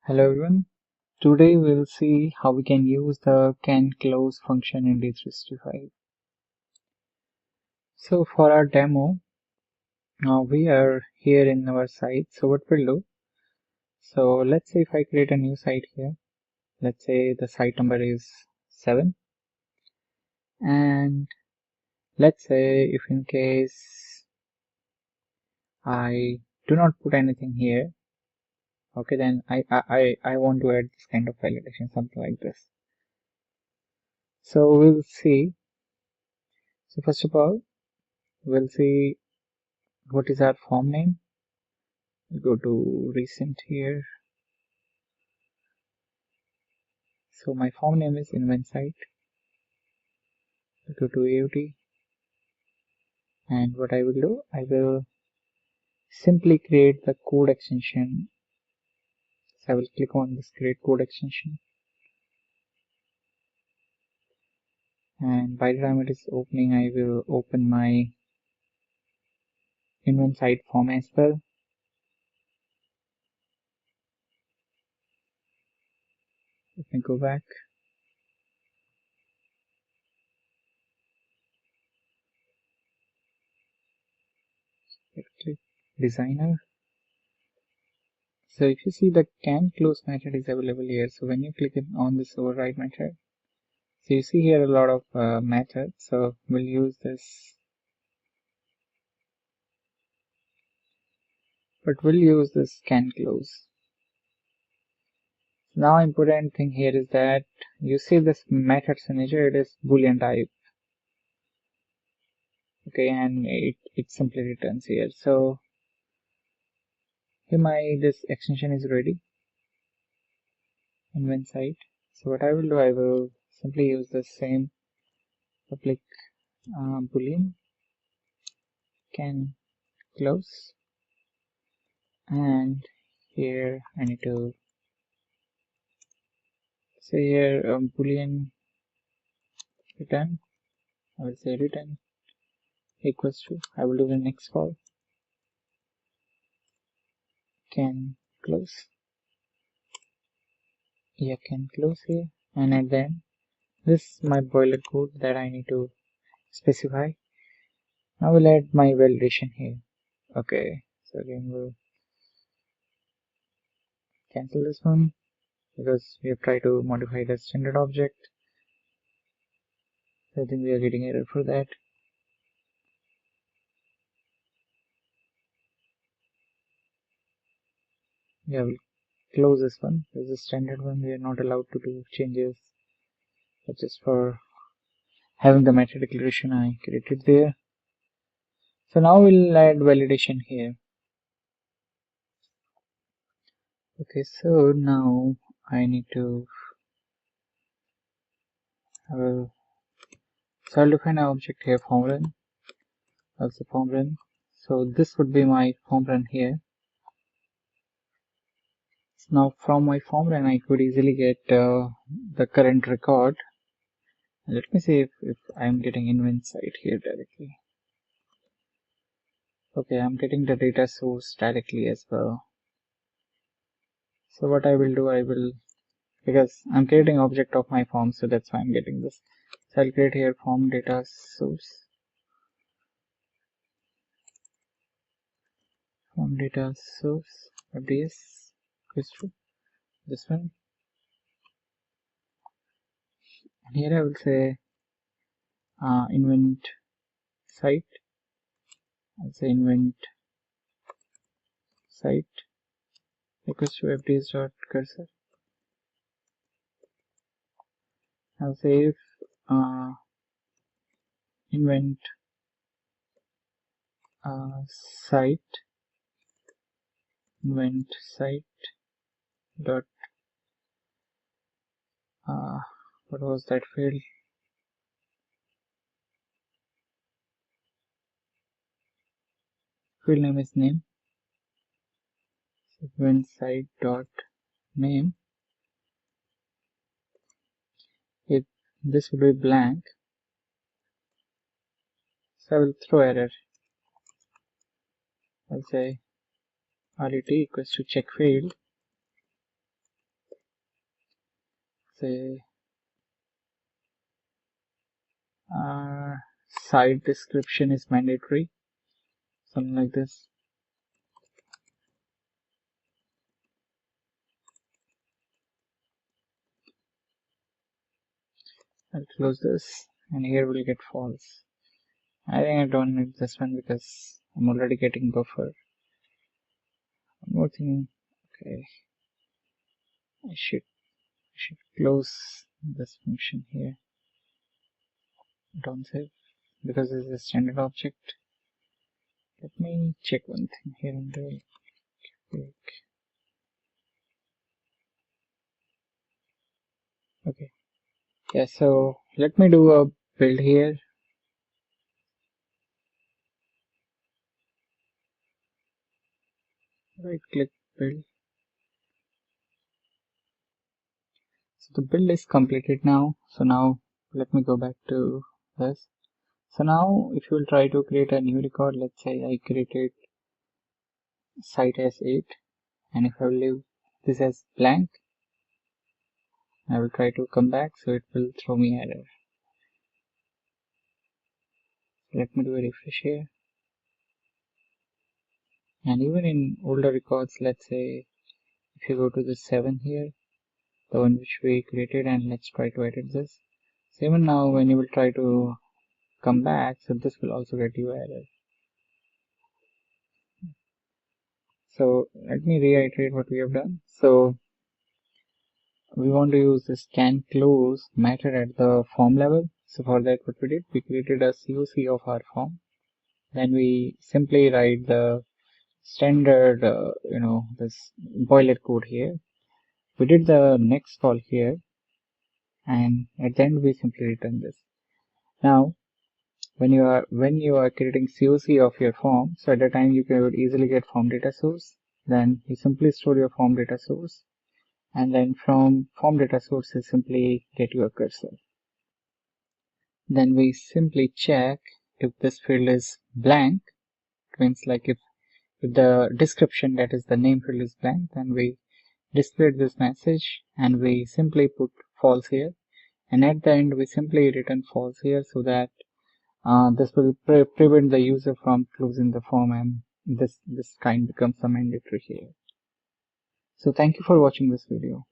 Hello everyone. Today we'll see how we can use the canClose function in D365. So for our demo, we are here in our site. So what we'll do, so let's say if I create a new site here, let's say the site number is 7, and let's say if in case I do not put anything here, okay, then I want to add this kind of validation, something like this. So we'll see. So first of all, we'll see what is our form name. Go to recent here. So my form name is invent site. Go to AUT, and what I will do, I will simply create the code extension. So I will click on this create code extension, and by the time it is opening, I will open my invent site form as well. Let me go back. Click designer. So if you see, the canClose method is available here. So when you click on this override method, so you see here a lot of methods. So we'll use this, but we'll use this canClose. Now important thing here is that you see this method signature, it is boolean type, okay, and it simply returns here. So here this extension is ready, invent site. So what I will do, I will simply use the same public boolean canClose, and here I need to say here boolean return. I will say return equals to, I will do the next call canClose. Yeah, canClose here, and at the end, this is my boiler code that I need to specify. Now we'll add my validation here. Okay, so again we'll cancel this one because we have tried to modify the standard object. So I think we are getting error for that. Yeah, we'll close this one. This is a standard one. We are not allowed to do changes. But just for having the method declaration, I created there. So now we'll add validation here. Okay, so now I need to so I'll define an object here, form run, also form run. So this would be my form run here. Now from my form run, I could easily get the current record. Let me see if I'm getting invent site here directly. Okay, I'm getting the data source directly as well. So what I will do, I will, because I'm creating object of my form, so that's why I'm getting this. So I'll create here form data source. Form data source FDS equals to this one. And here I will say invent site. I'll say invent site equals to fds.cursor. I'll say if invent site dot what was that field? Field name is name. Invent site dot name. If this will be blank, so I will throw error. I'll say RET equals to check field. say site description is mandatory, something like this. I'll close this, and here we'll get false. I think I don't need this one because I'm already getting buffer. One more thing, okay, I should close this function here, don't save, because this is a standard object. Let me check one thing here in the quick. Okay, yeah, so let me do a build here. Right click, build. So the build is completed now. So now let me go back to this. So now if you will try to create a new record, let's say I created site as 8, and if I will leave this as blank, I will try to come back, so it will throw me error. Let me do a refresh here. And even in older records, let's say if you go to the 7 here, the one which we created, and let's try to edit this. So even now when you will try to come back, so this will also get you error. So let me reiterate what we have done. So we want to use this canClose method at the form level. So for that, what we did, we created a COC of our form. Then we simply write the standard, this boiler code here. We did the next call here, and at the end we simply return this. Now, when you are creating COC of your form, so at the time you can easily get form data source. Then you simply store your form data source, and then from form data source you simply get your cursor. Then we simply check if this field is blank. It means like if the description, that is the name field, is blank, then we display this message and we simply put false here, and at the end we simply return false here, so that this will prevent the user from closing the form, and this kind becomes a mandatory here. So thank you for watching this video.